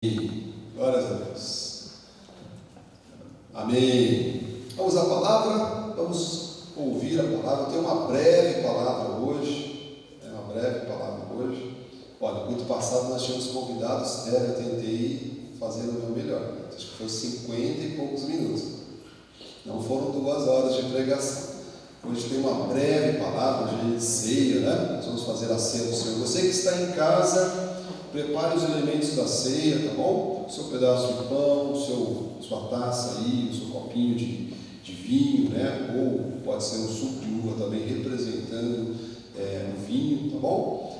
Glórias a Deus. Amém. Vamos à palavra, vamos ouvir a palavra. Eu tenho uma breve palavra hoje. Olha, no culto passado nós tínhamos convidado Esther, eu tentei fazer o meu melhor. Acho que foi 50 e poucos minutos. Não foram 2 horas de pregação. Hoje tem uma breve palavra de ceia, né? Nós vamos fazer a ceia do Senhor. Você que está em casa, prepare os elementos da ceia, tá bom? O seu pedaço de pão, sua taça aí, o seu copinho de vinho, né? Ou pode ser um suco de uva também, representando o vinho, tá bom?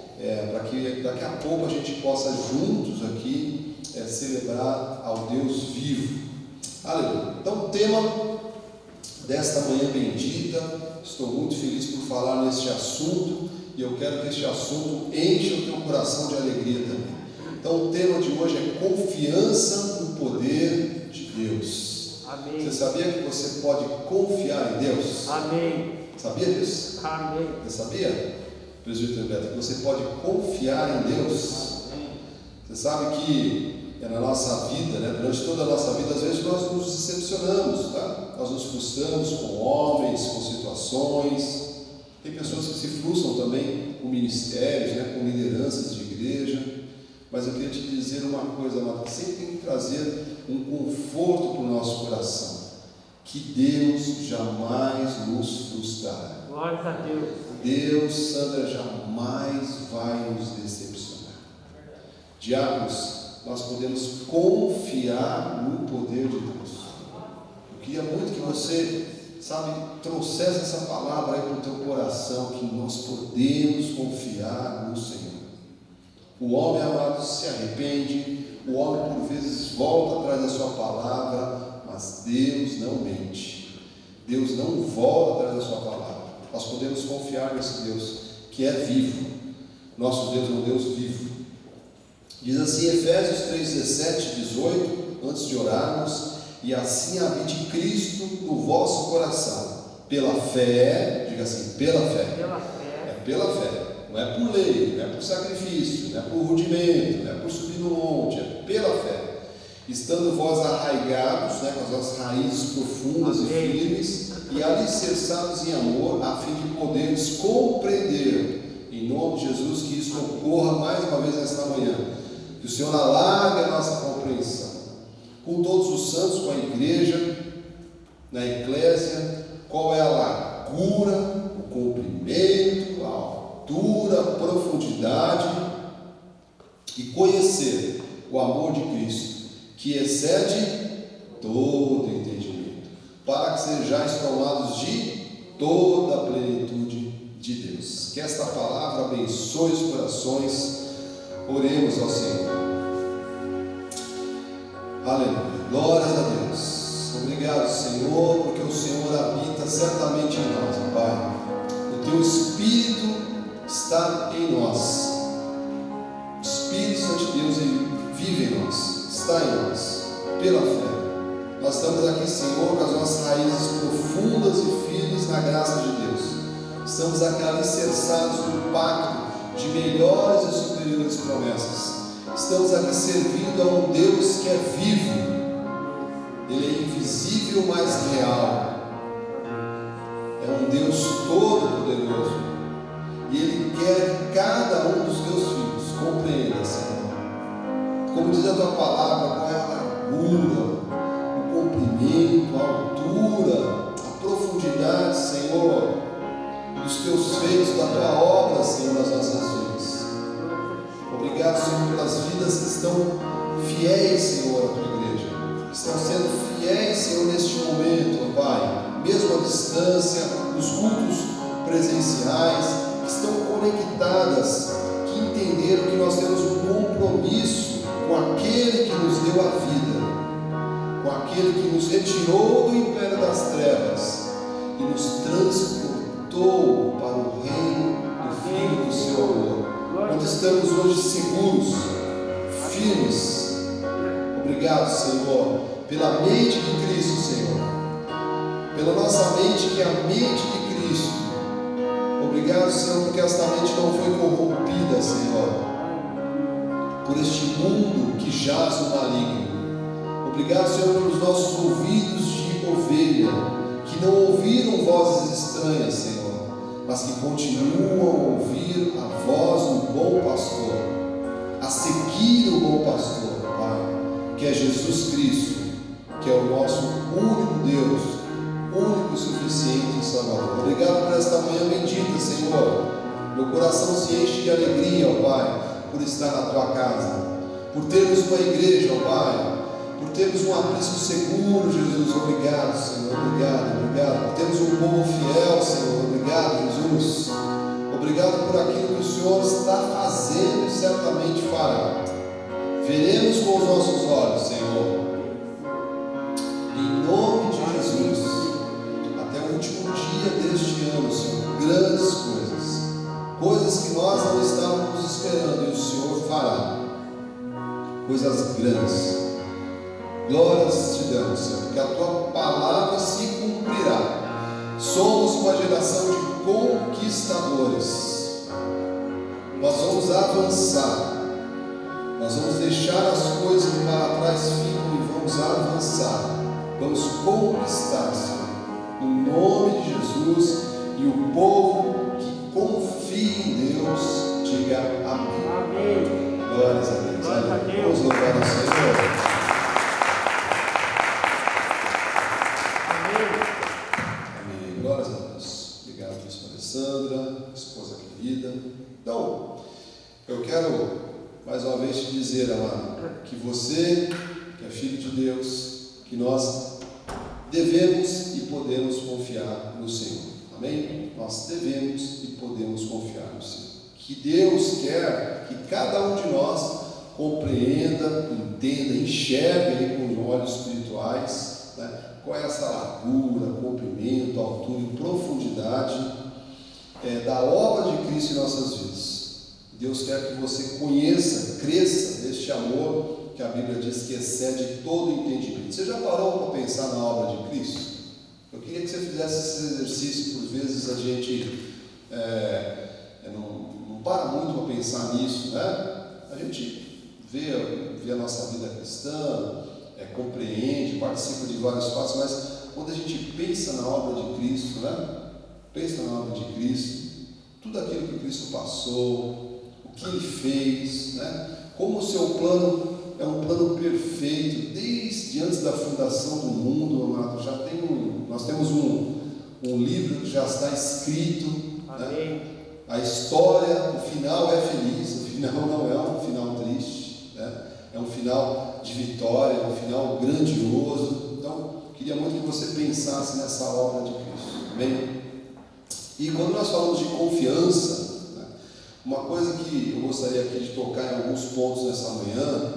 Para que daqui a pouco a gente possa juntos aqui celebrar ao Deus vivo. Aleluia. Então, o tema desta manhã bendita, estou muito feliz por falar neste assunto. E eu quero que este assunto encha o teu coração de alegria também. Então o tema de hoje é confiança no poder de Deus. Amém. Você sabia que você pode confiar em Deus? Amém. Sabia disso? Amém. Você sabia, presbítero Beto, que você pode confiar em Deus? Amém. Você sabe que na nossa vida, né, durante toda a nossa vida, às vezes nós nos decepcionamos, tá? Nós nos frustramos com homens, com situações. Tem pessoas que se frustram também com ministérios, né, com lideranças de igreja. Mas eu queria te dizer uma coisa, amado, que sempre tem que trazer um conforto para o nosso coração. Que Deus jamais nos frustrará. Glória a Deus. Deus, Sandra, jamais vai nos decepcionar. Diáconos, nós podemos confiar no poder de Deus. Eu queria muito que você, trouxesse essa palavra aí para o teu coração, que nós podemos confiar no Senhor. O homem, amado, se arrepende, o homem por vezes volta atrás da sua palavra, mas Deus não mente. Deus não volta atrás da sua palavra. Nós podemos confiar nesse Deus que é vivo. Nosso Deus é um Deus vivo. Diz assim, Efésios 3, 17, 18, antes de orarmos: e assim habite Cristo no vosso coração, pela fé, diga assim, pela fé. Pela fé. É pela fé, não é por lei, não é por sacrifício, não é por rudimento, não é por subir no monte, é pela fé. Estando vós arraigados, né, com as vossas raízes profundas e firmes, e alicerçados em amor, a fim de poderes compreender, em nome de Jesus, que isso ocorra mais uma vez nesta manhã. Que o Senhor alargue a nossa compreensão. Com todos os santos, com a igreja, na eclésia, qual é a largura, o comprimento, a altura, a profundidade, e conhecer o amor de Cristo, que excede todo entendimento, para que sejais tomados de toda a plenitude de Deus. Que esta palavra abençoe os corações. Oremos ao Senhor. Aleluia. Glórias a Deus. Obrigado, Senhor, porque o Senhor habita certamente em nós, ó Pai. O Teu Espírito está em nós. O Espírito Santo de Deus, Ele vive em nós, está em nós, pela fé. Nós estamos aqui, Senhor, com as nossas raízes profundas e firmes na graça de Deus. Estamos aqui alicerçados no pacto de melhores e superiores promessas. Estamos aqui servindo a um Deus que é vivo. Ele é invisível, mas real. É um Deus todo-poderoso. E Ele quer que cada um dos teus filhos compreenda, Senhor. Como diz a tua palavra, qual é a largura, o comprimento, a altura, a profundidade, Senhor, dos teus feitos, da tua obra, Senhor, nas nossas vidas. Obrigado, Senhor, pelas vidas que estão fiéis, Senhor, à tua igreja. Estão sendo fiéis, Senhor, neste momento, ó Pai, mesmo à distância, nos cultos presenciais, que estão conectadas, que entenderam que nós temos um compromisso com aquele que nos deu a vida, com aquele que nos retirou do império das trevas e nos transportou para o reino do Filho do seu amor, onde estamos hoje seguros, firmes. Obrigado, Senhor, pela mente de Cristo, Senhor, pela nossa mente que é a mente de Cristo. Obrigado, Senhor, porque esta mente não foi corrompida, Senhor, por este mundo que jaz no maligno. Obrigado, Senhor, pelos nossos ouvidos de ovelha, que não ouviram vozes estranhas, Senhor, mas que continuam a ouvir a voz do bom pastor, a seguir o bom pastor, Pai, que é Jesus Cristo, que é o nosso único Deus, único, suficiente e Salvador. Obrigado por esta manhã bendita, Senhor. Meu coração se enche de alegria, ó Pai, por estar na Tua casa, por termos uma igreja, ó Pai, por termos um aprisco seguro, Jesus. Obrigado, Senhor. Obrigado. Por termos um povo fiel, Senhor. Obrigado, Jesus. Obrigado por aquilo que o Senhor está fazendo e certamente fará. Veremos com os nossos olhos, Senhor. Em nome de Jesus, até o último dia deste ano, Senhor, grandes coisas que nós não estávamos esperando, e o Senhor fará coisas grandes. Glórias te damos, Senhor, porque a Tua palavra se cumprirá. Somos uma geração de conquistadores. Nós vamos avançar. Nós vamos deixar as coisas que para trás ficam e vamos avançar. Vamos conquistar, Senhor, no nome de Jesus. E o povo que confia em Deus, diga amém. Amém. Glórias a Deus. Glórias a Deus. Vamos louvar ao Senhor. Amém. Glórias a Deus. Obrigado, Bispo Alessandra, esposa querida. Então, eu quero mais uma vez te dizer, amado, que você, que é filho de Deus, que nós devemos e podemos confiar no Senhor. Amém? Nós devemos e podemos confiar no Senhor. Que Deus quer que cada um de nós compreenda, entenda, enxergue aí com os olhos espirituais, né, qual é essa largura, comprimento, altura e profundidade da obra de Cristo em nossas vidas. Deus quer que você conheça, cresça neste amor que a Bíblia diz que excede todo entendimento. Você já parou para pensar na obra de Cristo? Eu queria que você fizesse esse exercício. Por vezes a gente não para muito para pensar nisso, né? A gente vê a nossa vida cristã, compreende, participa de vários passos, mas quando a gente pensa na obra de Cristo, né? Pensa na obra de Cristo, tudo aquilo que Cristo passou, o que Ele fez, né? Como o seu plano é um plano perfeito, desde antes da fundação do mundo, amado. Nós temos um livro que já está escrito, né? A história, o final é feliz, o final não é um final triste, né? É um final de vitória, é um final grandioso. Então, queria muito que você pensasse nessa obra de Cristo, amém? E quando nós falamos de confiança, né, uma coisa que eu gostaria aqui de tocar em alguns pontos nessa manhã,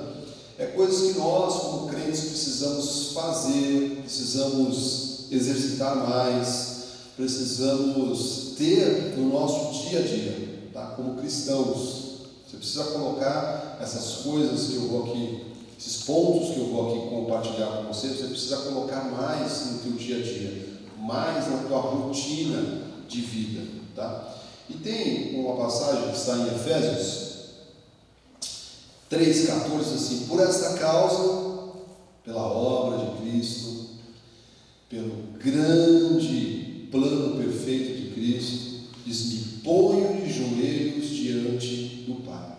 é coisas que nós, como crentes, precisamos fazer, precisamos exercitar mais, precisamos ter no nosso dia a dia, tá? Como cristãos. Você precisa colocar essas coisas que eu vou aqui, esses pontos que eu vou aqui compartilhar com você precisa colocar mais no teu dia a dia, mais na tua rotina de vida, tá? E tem uma passagem que está em Efésios 3,14, assim: por esta causa, pela obra de Cristo, pelo grande plano perfeito de Cristo, diz-me, ponho de joelhos diante do Pai.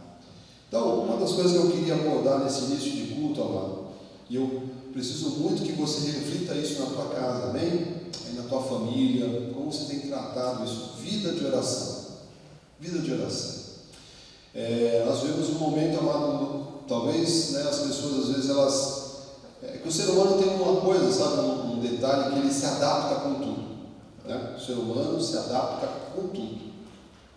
Então, uma das coisas que eu queria abordar nesse início de culto, amado, e eu preciso muito que você reflita isso na tua casa, amém? Aí na tua família, como você tem tratado isso, vida de oração. Vida de oração. Nós vivemos um momento, amado, talvez, né, as pessoas às vezes que o ser humano tem uma coisa, sabe, um detalhe, que ele se adapta com tudo, né? O ser humano se adapta com tudo,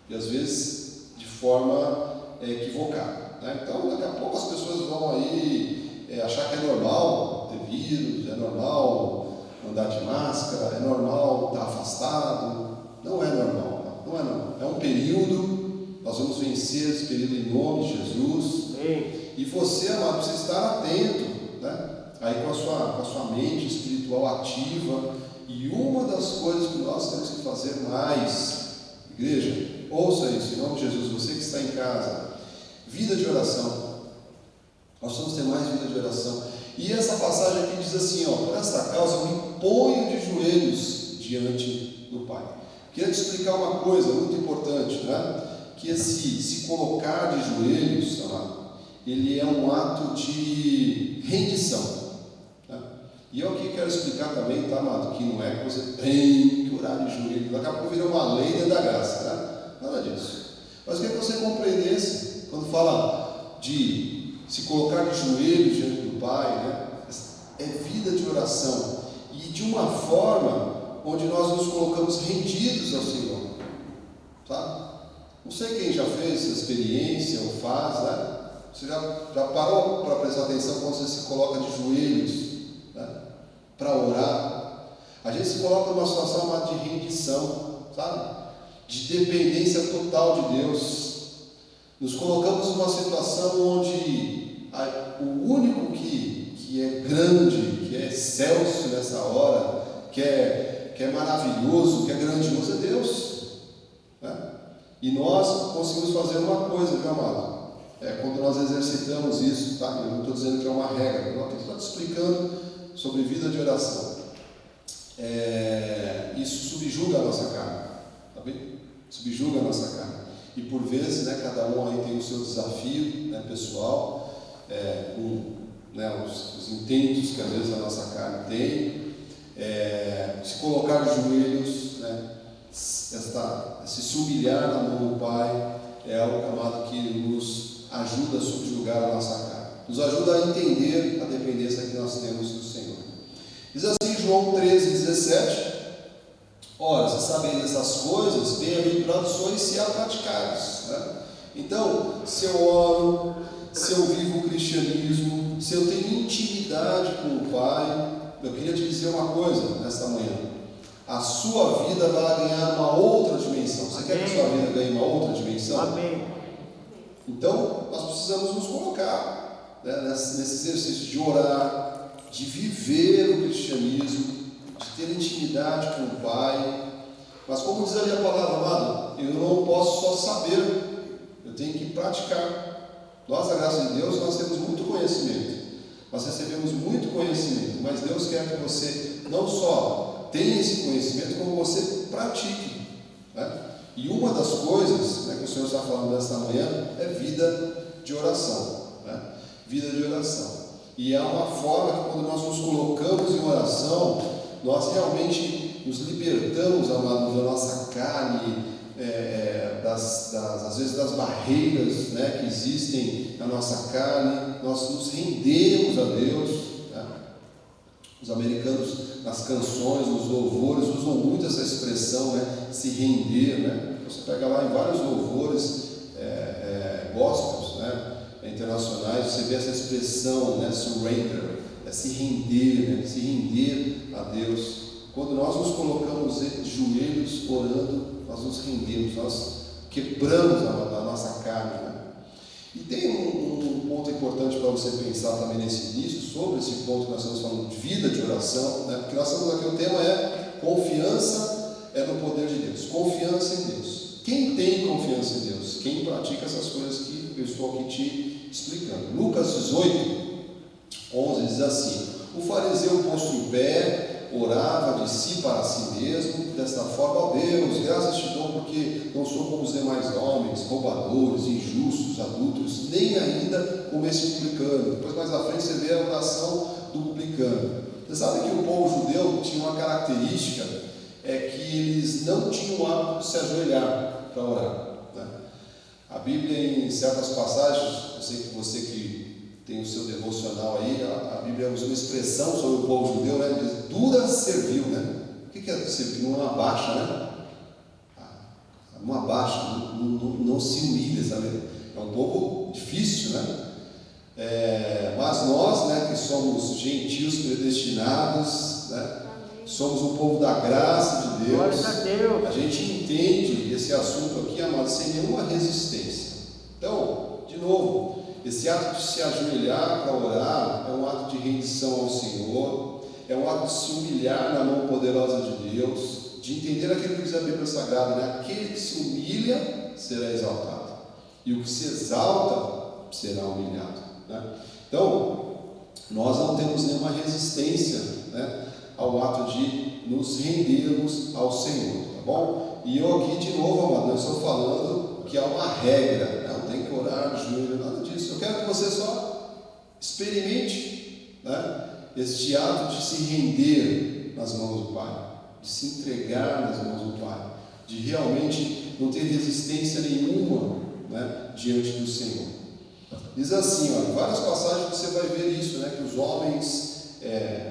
e às vezes de forma equivocada, né? Então daqui a pouco as pessoas vão aí achar que é normal ter vírus, é normal andar de máscara, é normal estar afastado. Não é normal, não é normal. É um período, nós vamos vencer esse período em nome de Jesus. Amém. E você, amado, precisa estar atento, né? Aí com a sua mente espiritual ativa. E uma das coisas que nós temos que fazer mais, igreja, ouça isso, em nome de Jesus, você que está em casa, vida de oração. Nós precisamos ter mais vida de oração. E essa passagem aqui diz assim, ó, por esta causa eu me ponho de joelhos diante do Pai. Queria te explicar uma coisa muito importante, né? Que se colocar de joelhos, amado, ele é um ato de rendição, né? E eu aqui quero explicar também, tá, amado, que não é que você tem que orar de joelhos, daqui a pouco vira uma lei dentro da graça, né? Nada disso. Mas eu queria que você compreendesse, quando fala de se colocar de joelhos diante do Pai, né? É vida de oração, e de uma forma onde nós nos colocamos rendidos ao Senhor, sabe? Não sei quem já fez essa experiência ou faz, né? Você já parou para prestar atenção quando você se coloca de joelhos, né? Para orar? A gente se coloca numa situação chamada de rendição, sabe? De dependência total de Deus. Nos colocamos numa situação onde o único que é grande, que é excelso nessa hora, que é maravilhoso, que é grandioso, é Deus, né? E nós conseguimos fazer uma coisa, viu, amado? Quando nós exercitamos isso, tá? Eu não estou dizendo que é uma regra, eu estou te explicando sobre vida de oração. Isso subjuga a nossa carne, tá bem? Subjuga a nossa carne. E por vezes, né, cada um aí tem o seu desafio, né, pessoal, com, né, os intentos que às vezes a nossa carne tem. Se colocar de joelhos, né, se humilhar na mão do Pai, é algo, amado, que nos ajuda a subjugar a nossa carne, nos ajuda a entender a dependência que nós temos do Senhor. Diz assim João 13:17: ora, se sabeis essas coisas, bem-aventurados sois se a praticares, né? Então, se eu oro, se eu vivo o cristianismo, se eu tenho intimidade com o Pai, eu queria te dizer uma coisa nesta manhã: a sua vida vai ganhar uma outra dimensão. Você quer que a sua vida ganhe uma outra dimensão? Amém. Então, nós precisamos nos colocar, né, nesse exercício de orar, de viver o cristianismo, de ter intimidade com o Pai. Mas como diz ali a palavra, amado, eu não posso só saber, eu tenho que praticar. Nós, a graça de Deus, nós temos muito conhecimento, nós recebemos muito conhecimento, mas Deus quer que você não só tenha esse conhecimento, como você pratique, né? E uma das coisas, né, que o Senhor está falando nesta manhã é vida de oração, né? Vida de oração. E é uma forma que, quando nós nos colocamos em oração, nós realmente nos libertamos, amado, da nossa carne, às vezes das barreiras, né, que existem na nossa carne. Nós nos rendemos a Deus, né? Os americanos, nas canções, nos louvores, usam muito essa expressão, né, se render, né? Você pega lá em vários louvores gospels, né, internacionais, você vê essa expressão, né, surrender, se render, né, se render a Deus. Quando nós nos colocamos de joelhos orando, nós nos rendemos, nós quebramos a nossa carne, né? E tem um ponto importante para você pensar também nesse início, sobre esse ponto que nós estamos falando de vida de oração, né? Porque nós estamos aqui, o tema é confiança no poder de Deus, confiança em Deus. Quem tem confiança em Deus? Quem pratica essas coisas que eu estou aqui te explicando. Lucas 18:11 diz assim: o fariseu posto em pé orava de si para si mesmo, desta forma: ó Deus, graças te dou, porque não sou como os demais homens, roubadores, injustos, adúlteros, nem ainda como esse publicano. Depois, mais à frente, você vê a oração do publicano. Você sabe que o povo judeu tinha uma característica, que eles não tinham o hábito de se ajoelhar para orar, né? A Bíblia, em certas passagens, eu sei que você que tem o seu devocional aí, a Bíblia usa uma expressão sobre o povo judeu, né? Diz, dura servil, né? O que é servil? Não abaixa, né? Não abaixa, não se humilha, sabe? É um pouco difícil, né? Mas nós, né, que somos gentios predestinados, né, somos um povo da graça de Deus, a gente entende esse assunto aqui, amado, sem nenhuma resistência. Então, de novo, esse ato de se ajoelhar para orar é um ato de rendição ao Senhor, é um ato de se humilhar na mão poderosa de Deus, de entender aquilo que diz a Bíblia Sagrada, né? Aquele que se humilha será exaltado, e o que se exalta será humilhado, né? Então, nós não temos nenhuma resistência, né, ao ato de nos rendermos ao Senhor, tá bom? E eu aqui de novo, amado, eu estou falando que há uma regra, não tem que orar de joelho, nada disso. Eu quero que você só experimente, né, este ato de se render nas mãos do Pai, de se entregar nas mãos do Pai, de realmente não ter resistência nenhuma, né, diante do Senhor. Diz assim, ó, em várias passagens você vai ver isso, né, que os homens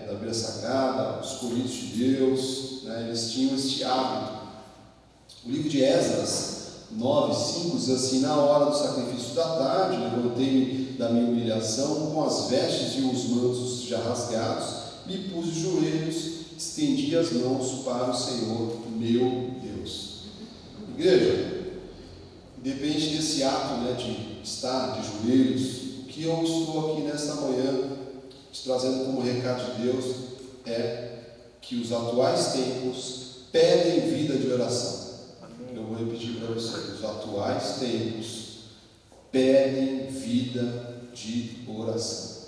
da Bíblia Sagrada, os escolhidos de Deus, né, eles tinham este hábito. O livro de Esdras 9:5 diz assim: na hora do sacrifício da tarde, levantei-me da minha humilhação com as vestes e os mantos já rasgados, me pus de joelhos, estendi as mãos para o Senhor, meu Deus. Igreja, independente desse ato, né, de estar de joelhos, o que eu estou aqui nesta manhã te trazendo como recado de Deus é que os atuais tempos pedem vida de oração. Eu vou repetir para vocês: os atuais tempos pedem vida de oração.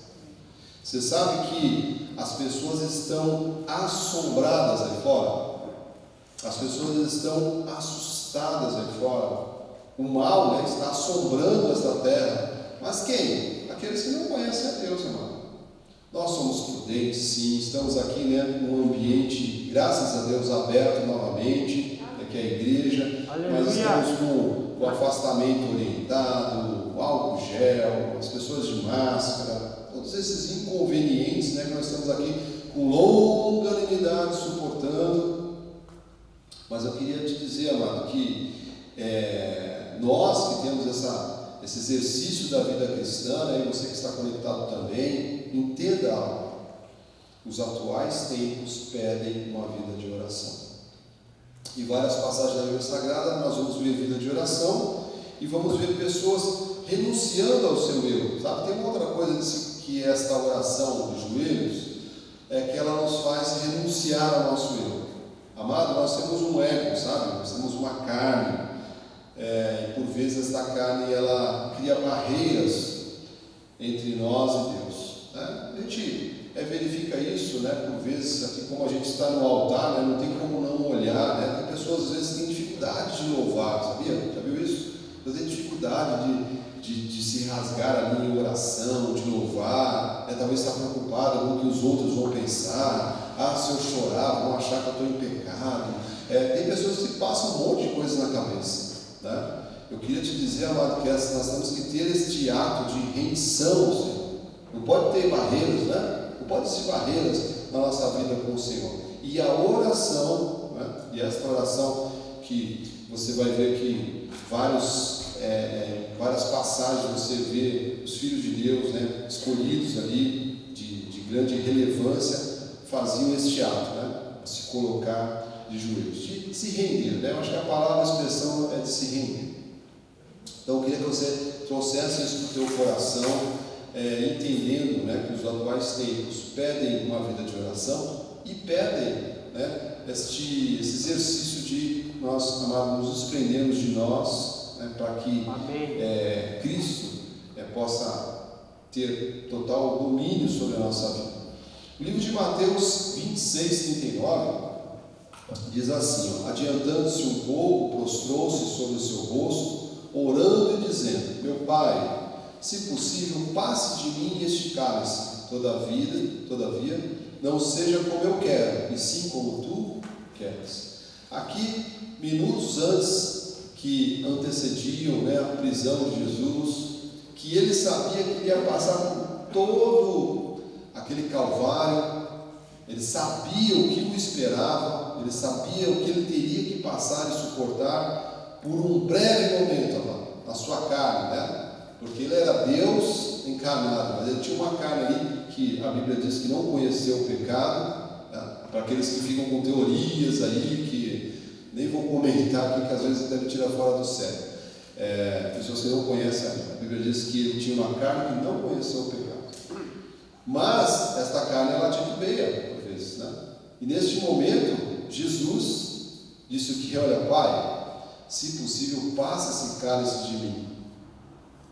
Você sabe que as pessoas estão assombradas aí fora, as pessoas estão assustadas aí fora, o mal, né, está assombrando esta terra, mas quem? Aqueles que não conhecem a Deus, irmão. Nós somos prudentes, sim, estamos aqui, né, num ambiente, graças a Deus, aberto novamente, que é a igreja. Aleluia. Mas estamos com o afastamento orientado, o álcool gel, as pessoas de máscara, todos esses inconvenientes, né, que nós estamos aqui com longanimidade suportando. Mas eu queria te dizer, amado, que nós que temos esse exercício da vida cristã, né, e você que está conectado também, entenda algo: os atuais tempos pedem uma vida de oração. Em várias passagens da Bíblia Sagrada nós vamos ver vida de oração e vamos ver pessoas renunciando ao seu eu. Sabe, tem uma outra coisa que esta oração dos joelhos é que ela nos faz renunciar ao nosso eu. Amado, nós temos um ego, sabe? Nós temos uma carne, e por vezes esta carne ela cria barreiras entre nós e Deus, né? A gente verifica isso, né, por vezes, aqui como a gente está no altar, né, não tem como não olhar, né, porque pessoas às vezes têm dificuldade de louvar, sabia? Já viu isso? Elas têm dificuldade de se rasgar ali em oração, de louvar, né, talvez está preocupado com o que os outros vão pensar. Se eu chorar, vão achar que eu estou em pecado. Tem pessoas que passam um monte de coisas na cabeça, né? Eu queria te dizer, amado, que nós temos que ter este ato de rendição, Senhor. Não pode ter barreiras, né? Não pode existir barreiras na nossa vida com o Senhor. E a oração, né? E esta oração que você vai ver que várias passagens você vê os filhos de Deus, né, escolhidos ali de grande relevância, faziam este ato, né? Se colocar de joelhos, de se render, né? Eu acho que a palavra, a expressão é de se render. Então eu queria que você trouxesse isso para o teu coração, entendendo, né, que os atuais tempos pedem uma vida de oração e pedem, né, esse exercício de nós, amados, nos desprendermos de nós, né, para que Cristo possa ter total domínio sobre a nossa vida. O livro de Mateus 26:39 diz assim: adiantando-se um pouco, prostrou-se sobre o seu rosto, orando e dizendo: meu Pai, se possível, passe de mim este cálice, todavia, não seja como eu quero, e sim como tu queres. Aqui, minutos antes que antecediam, né, a prisão de Jesus, que ele sabia que ia passar por todo aquele calvário, ele sabia o que o esperava, ele sabia o que ele teria que passar e suportar por um breve momento, na sua carne, né? Porque ele era Deus encarnado, mas ele tinha uma carne ali que a Bíblia diz que não conheceu o pecado, né? Para aqueles que ficam com teorias aí, que nem vou comentar aqui, que às vezes deve tirar fora do sério. Pessoas que não conhecem a Bíblia diz que ele tinha uma carne que não conheceu o pecado. Mas esta carne ela titubeia, por vezes, né? E neste momento, Jesus disse que, olha, Pai, se possível, passa esse cálice de mim.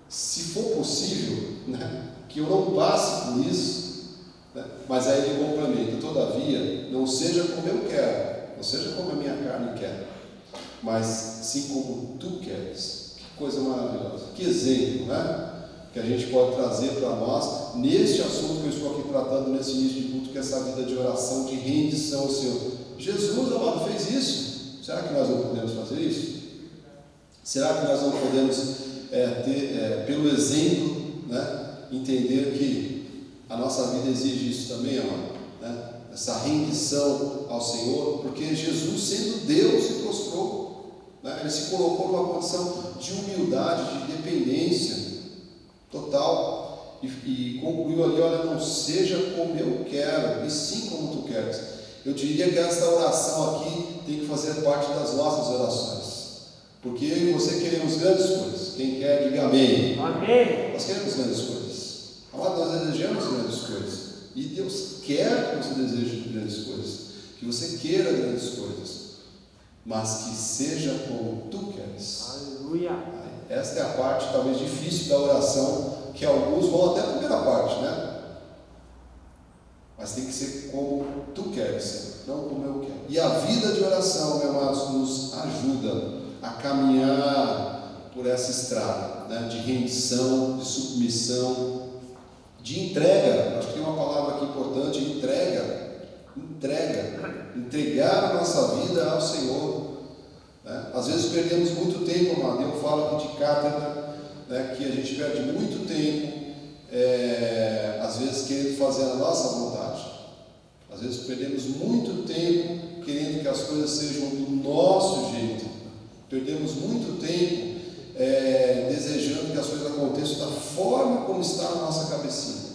Se for possível, né, que que eu não passe por isso, né? Mas aí ele complementa: todavia, não seja como eu quero, não seja como a minha carne quer, mas sim como tu queres. Que coisa maravilhosa, que exemplo, né? Que a gente pode trazer para nós neste assunto que eu estou aqui tratando nesse início de culto, que é essa vida de oração, de rendição ao Senhor. Jesus, amado, fez isso. Será que nós não podemos fazer isso? Será que nós não podemos pelo exemplo, né, entender que a nossa vida exige isso também, amado, né? Essa rendição ao Senhor, porque Jesus, sendo Deus, se prostrou, né? Ele se colocou numa condição de humildade, de dependência total, e concluiu ali: olha, não seja como eu quero, e sim como tu queres. Eu diria que essa oração aqui tem que fazer parte das nossas orações, porque eu e você queremos grandes coisas. Quem quer, diga amém. Amém. Nós queremos grandes coisas, amado, nós desejamos grandes coisas, e Deus quer que você deseje grandes coisas, que você queira grandes coisas, mas que seja como tu queres. Aleluia. Esta é a parte talvez difícil da oração, que alguns vão até a primeira parte, né? Mas tem que ser como tu queres ser, não como eu quero. E a vida de oração, meu amado, nos ajuda a caminhar por essa estrada, né? De rendição, de submissão, de entrega. Acho que tem uma palavra aqui importante: entrega. Entregar a nossa vida ao Senhor. Às vezes perdemos muito tempo, amado. Eu falo aqui de cátedra, né, que a gente perde muito tempo, às vezes querendo fazer a nossa vontade. Às vezes perdemos muito tempo querendo que as coisas sejam do nosso jeito. Perdemos muito tempo desejando que as coisas aconteçam da forma como está na nossa cabecinha.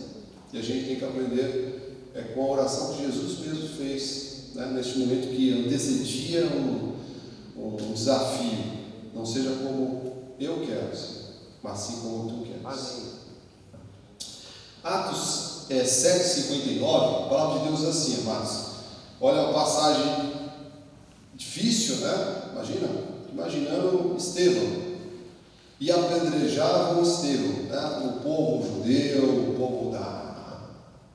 E a gente tem que aprender com a oração que Jesus mesmo fez, né, neste momento que antecedia um desafio: não seja como eu quero, mas sim como tu queres. Amém. Atos 7,59, a palavra de Deus diz assim, amados. Olha a passagem difícil, né? Imaginando Estevão. E apedrejavam Estevão, né? O povo judeu, o povo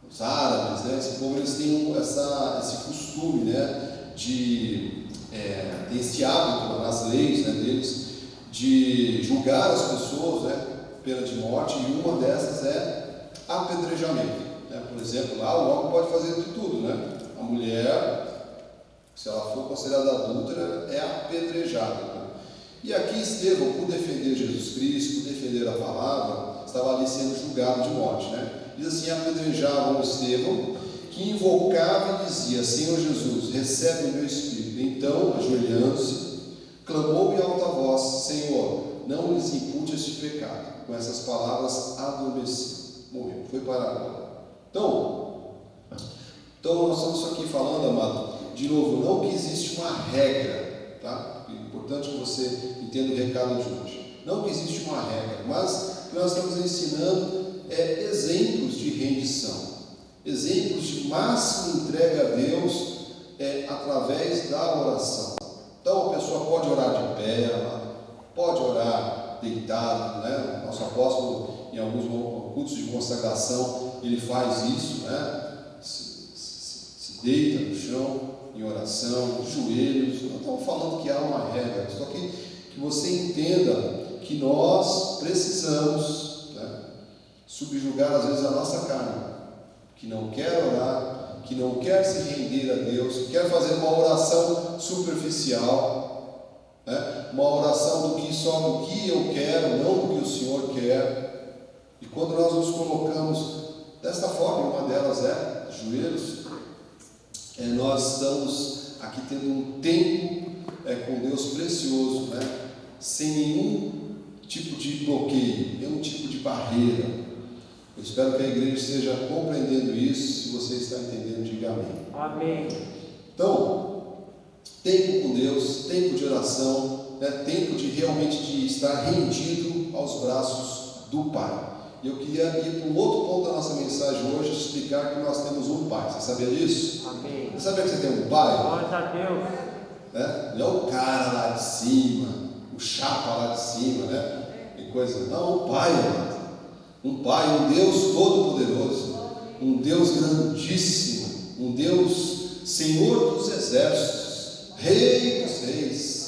os árabes, né? Esse povo, eles têm esse costume, né? Tem esse hábito nas leis, né, deles, de julgar as pessoas, né, pena de morte, e uma dessas é apedrejamento, né? Por exemplo, lá o homem pode fazer de tudo, né? A mulher, se ela for considerada adúltera, é apedrejada, né? E aqui Estevão, por defender Jesus Cristo, por defender a palavra, estava ali sendo julgado de morte, né? Diz assim: apedrejavam Estevão, que invocava e dizia: Senhor Jesus, recebe o meu espírito. Então, ajoelhando-se, clamou em alta voz: Senhor, não lhes impute este pecado. Com essas palavras, adormeceu, morreu, foi para agora. Então nós estamos aqui falando, amado, de novo, não que existe uma regra, tá? É importante que você entenda o recado de hoje. Não que existe uma regra, mas que nós estamos ensinando exemplos de rendição, exemplos de máxima entrega a Deus através da oração. Então a pessoa pode orar de pé, pode orar deitado, né? Nosso apóstolo, em alguns cultos de consagração, ele faz isso, né? Se deita no chão em oração, de joelhos. Não estamos falando que há uma regra, só que você entenda que nós precisamos, né, subjugar às vezes a nossa carne, que não quer orar, que não quer se render a Deus, que quer fazer uma oração superficial, né? Uma oração só do que eu quero, não do que o Senhor quer. E quando nós nos colocamos desta forma, uma delas é joelhos, nós estamos aqui tendo um tempo com Deus precioso, né? Sem nenhum tipo de bloqueio, nenhum tipo de barreira. Eu espero que a igreja esteja compreendendo isso. Se você está entendendo, diga amém. Amém. Então, tempo com Deus, tempo de oração, né? Tempo de realmente de estar rendido aos braços do Pai. E eu queria ir para um outro ponto da nossa mensagem hoje, de explicar que nós temos um Pai. Você sabia disso? Amém. Você sabia que você tem um Pai? Glória a Deus. Né? Não é o cara lá de cima, o chapa lá de cima, né? E coisa. Não, o Pai, amado. Um Pai, um Deus todo-poderoso, um Deus grandíssimo, um Deus Senhor dos exércitos, Rei dos reis,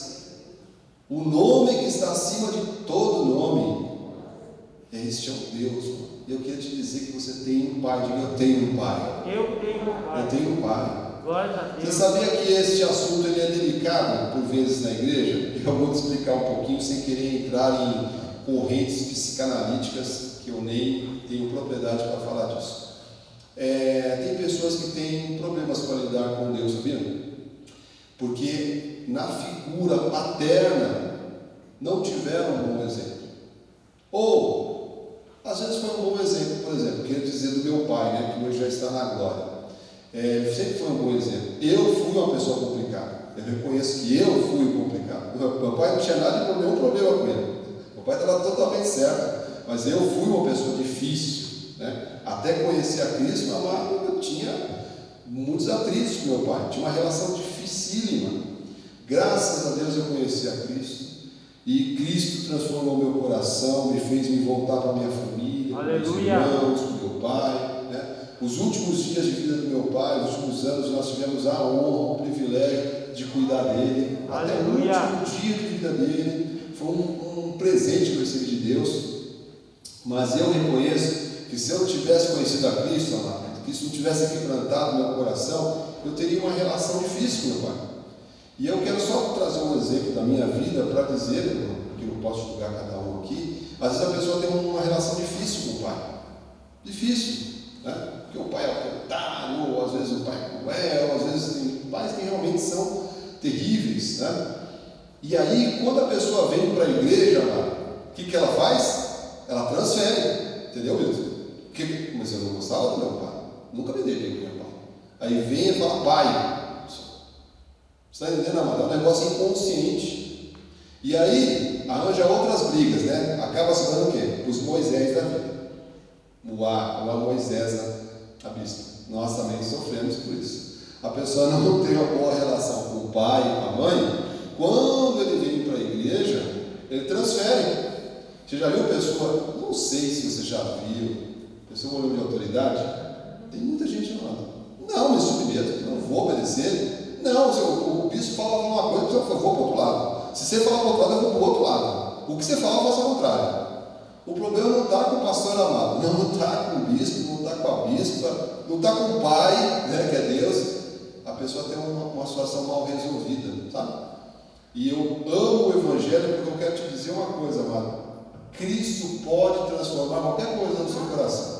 o nome que está acima de todo nome. Este é o Deus. E eu queria te dizer que você tem um Pai. Diga: eu tenho um Pai. Eu tenho um Pai. Eu tenho um Pai. Glória a Deus. Você sabia que este assunto ele é delicado por vezes na igreja? Eu vou te explicar um pouquinho sem querer entrar em correntes psicanalíticas, que eu nem tenho propriedade para falar disso. Tem pessoas que têm problemas para lidar com Deus, sabia? Porque na figura paterna não tiveram um bom exemplo. Ou, às vezes foi um bom exemplo. Por exemplo, queria dizer do meu pai, né, que hoje já está na glória. Sempre foi um bom exemplo. Eu fui uma pessoa complicada. Eu reconheço que eu fui complicado. Meu pai não tinha nenhum problema com ele. Meu pai estava totalmente certo. Mas eu fui uma pessoa difícil, né? Até conhecer a Cristo, eu tinha muitos atritos com meu pai. Tinha uma relação dificílima. Graças a Deus eu conheci a Cristo. E Cristo transformou meu coração, me fez me voltar para a minha família, para meus irmãos, para o meu pai, né? Os últimos dias de vida do meu pai, os últimos anos, nós tivemos a honra, o privilégio de cuidar dele. Aleluia. Até o último dia de vida dele. Foi um presente que eu recebi de Deus. Mas eu reconheço que se eu não tivesse conhecido a Cristo, amado, que isso não tivesse quebrantado meu coração, eu teria uma relação difícil com meu pai. E eu quero só trazer um exemplo da minha vida para dizer, que eu não posso julgar cada um aqui. Às vezes a pessoa tem uma relação difícil com o pai. Difícil, né? Porque o pai é autoritário, ou às vezes o pai é cruel, às vezes tem pais que realmente são terríveis, né? E aí, quando a pessoa vem para a igreja, o que ela faz? Ela transfere, entendeu, Wilson? Mas eu não gostava do meu pai, nunca me dei bem com meu pai. Aí vem e fala: pai. Você está entendendo, amado? É um negócio inconsciente. E aí arranja outras brigas, né? Acaba se dando o quê? Os Moisés da vida. O Moisés, a bispa. Nós também sofremos por isso. A pessoa não tem uma boa relação com o pai e com a mãe. Quando ele vem para a igreja, ele transfere. Você já viu pessoa, não sei se você já viu, pessoa de autoridade? Tem muita gente falando: não, me submeto, não vou obedecer. Não, o bispo fala uma coisa, eu vou para o outro lado. Se você falar para o outro lado, eu vou para o outro lado. O que você fala, eu faço ao contrário. O problema não está com o pastor amado, não está com o bispo, não está com a bispa, não está com o pai, né, que é Deus. A pessoa tem uma situação mal resolvida, sabe? E eu amo o Evangelho porque eu quero te dizer uma coisa, amado. Cristo pode transformar qualquer coisa no seu coração.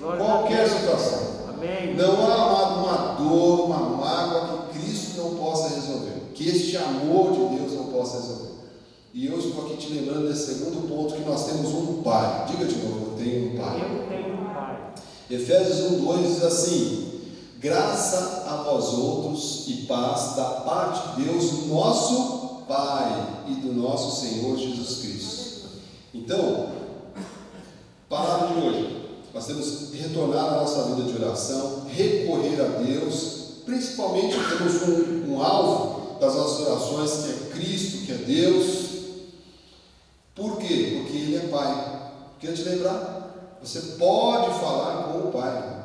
Qualquer situação. Amém. Não há, amado, uma dor, uma mágoa que Cristo não possa resolver. Que este amor de Deus não possa resolver. E eu estou aqui te lembrando desse segundo ponto, que nós temos um Pai. Diga de novo: eu tenho um Pai. Eu tenho um Pai. Efésios 1:2 diz assim: graça a vós outros e paz da parte de Deus, nosso Pai, e do nosso Senhor Jesus Cristo. Então, palavra de hoje, nós temos que retornar à nossa vida de oração, recorrer a Deus, principalmente temos um alvo das nossas orações, que é Cristo, que é Deus. Por quê? Porque Ele é Pai. Quero te lembrar, você pode falar com o Pai,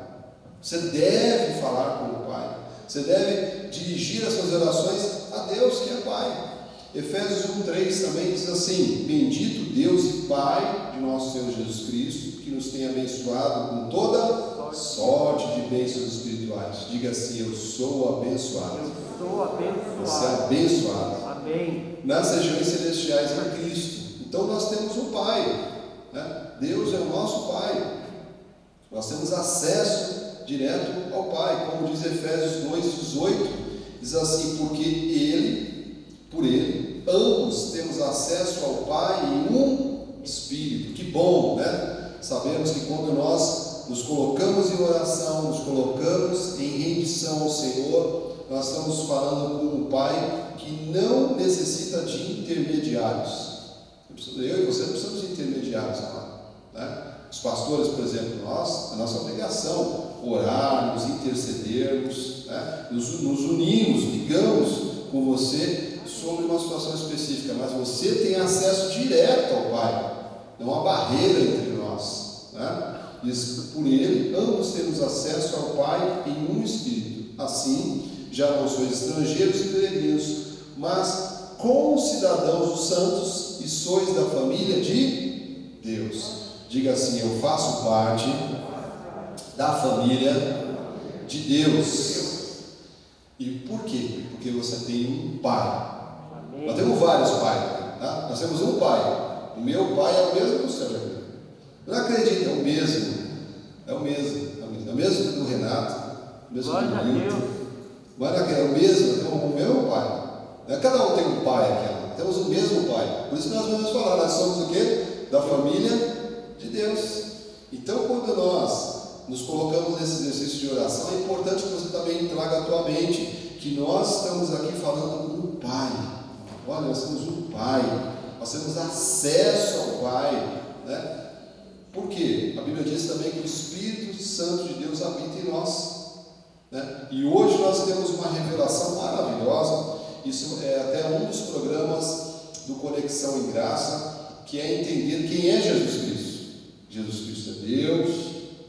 você deve falar com o Pai, você deve dirigir as suas orações a Deus, que é Pai. Efésios 1:3 também diz assim: bendito Deus e Pai de nosso Senhor Jesus Cristo, que nos tem abençoado com toda sorte de bênçãos espirituais. Diga assim: eu sou abençoado. Eu sou abençoado. Você é abençoado. Amém. Nas regiões celestiais em Cristo. Então nós temos um Pai, né? Deus é o nosso Pai. Nós temos acesso direto ao Pai, como diz Efésios 2:18, diz assim: porque por Ele, ambos temos acesso ao Pai em um Espírito. Que bom, né? Sabemos que quando nós nos colocamos em oração, nos colocamos em rendição ao Senhor, nós estamos falando com um Pai que não necessita de intermediários. Eu e você não precisamos de intermediários, né? Os pastores, por exemplo, a nossa obrigação orarmos, intercedermos, né? nos unimos, ligamos com você sobre uma situação específica, mas você tem acesso direto ao Pai, não há barreira entre nós. né? Diz, por ele, ambos temos acesso ao Pai em um Espírito. Assim, já não sois estrangeiros e peregrinos, mas concidadãos dos santos e sois da família de Deus. Diga assim: eu faço parte da família de Deus. E por quê? Porque você tem um pai. Amém. Nós temos vários pais, tá? Nós temos um pai. O meu pai é o mesmo do seu. Não acredita, é o mesmo. É o mesmo. É o mesmo do Renato. O mesmo Glória do a Milton. Deus. Mas é o mesmo, o meu pai. Cada um tem um pai aqui. Temos o mesmo pai. Por isso que nós vamos falar, nós somos o quê? Da família de Deus. Então, quando nós nos colocamos nesse exercício de oração, é importante que você também traga à tua mente que nós estamos aqui falando com um pai. Olha, nós temos um pai. Nós temos acesso ao pai, né? Por quê? A Bíblia diz também que o Espírito Santo de Deus habita em nós, né? E hoje nós temos uma revelação maravilhosa. Isso é até um dos programas do Conexão em Graça, que é entender quem é Jesus Cristo. Jesus Cristo é Deus,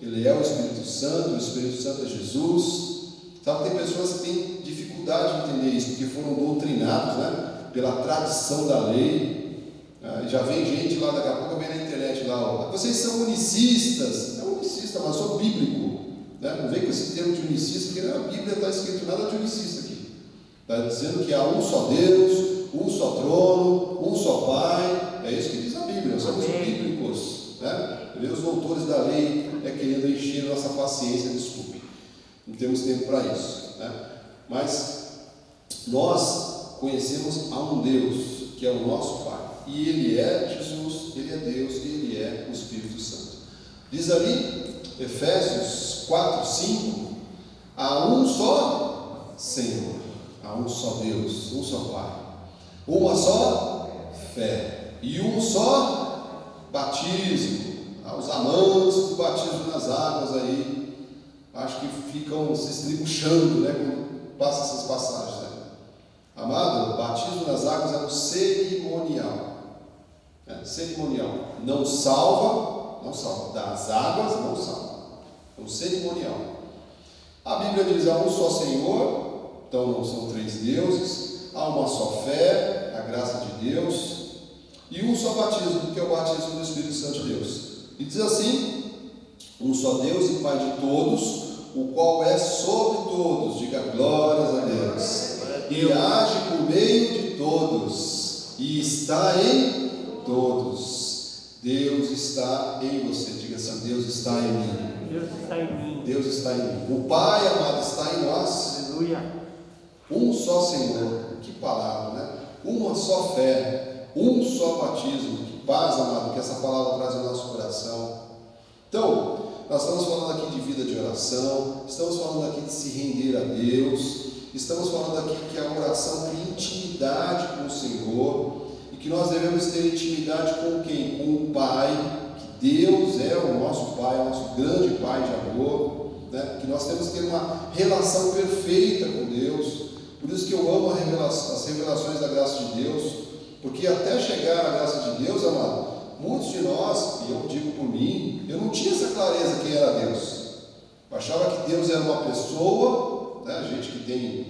Ele é o Espírito Santo, o Espírito Santo é Jesus. Sabe que tem pessoas que têm dificuldade de entender isso, porque foram doutrinados, né, pela tradição da lei. Já vem gente lá, daqui a pouco vem na internet lá, vocês são unicistas. Não unicista, mas sou bíblico, né? Não vem com esse termo de unicista, porque na Bíblia está escrito nada de unicista aqui. Está dizendo que há um só Deus, um só trono, um só Pai. É isso que diz a Bíblia. Nós somos bíblicos, né? Os doutores da lei querendo encher a nossa paciência, desculpe, não temos tempo para isso, né? Mas nós conhecemos a um Deus que é o nosso Pai, e Ele é Jesus, Ele é Deus e Ele é o Espírito Santo. Diz ali, Efésios 4:5, há um só Senhor, há um só Deus, um só Pai, uma só fé e um só batismo. Os amantes do batismo nas águas aí, acho que ficam se estribuchando, né, quando passa essas passagens, né? Amado, o batismo nas águas é um cerimonial, cerimonial, não salva, das águas não salva, é um cerimonial. A Bíblia diz, há um só Senhor, então não são três deuses, há uma só fé, a graça de Deus, e um só batismo, que é o batismo do Espírito Santo de Deus. E diz assim, um só Deus e Pai de todos, o qual é sobre todos, diga glórias a Deus, e age por meio de todos, e está em todos. Deus está em você, diga assim, Deus está em mim. Deus está em mim. Deus está em mim. O Pai, amado, está em nós. Aleluia. Um só Senhor, que palavra, né? Uma só fé, um só batismo. Que paz, amado, que essa palavra traz ao nosso coração. Então, nós estamos falando aqui de vida de oração, estamos falando aqui de se render a Deus, estamos falando aqui que a oração tem intimidade com o Senhor, e que nós devemos ter intimidade com quem? Com o Pai, que Deus é o nosso Pai, o nosso grande Pai de amor, né? Que nós temos que ter uma relação perfeita com Deus. Por isso que eu amo as revelações da graça de Deus, porque até chegar à graça de Deus, amado, muitos de nós, e eu digo por mim, eu não tinha essa clareza quem era Deus. Eu achava que Deus era uma pessoa, né? A gente que tem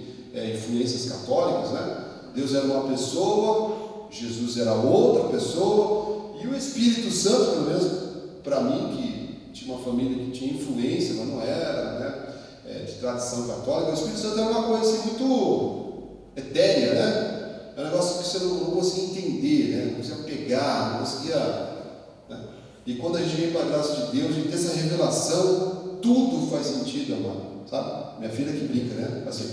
influências católicas, né? Deus era uma pessoa, Jesus era outra pessoa, e o Espírito Santo, pelo menos para mim, que tinha uma família que tinha influência, mas não era, né? De tradição católica, o Espírito Santo era uma coisa assim muito etérea, né? É um negócio que você não conseguia entender, né? Não conseguia pegar, não conseguia, né? E quando a gente vem para a graça de Deus, a gente tem essa revelação, tudo faz sentido, amado, sabe? Minha filha que brinca, né? Assim,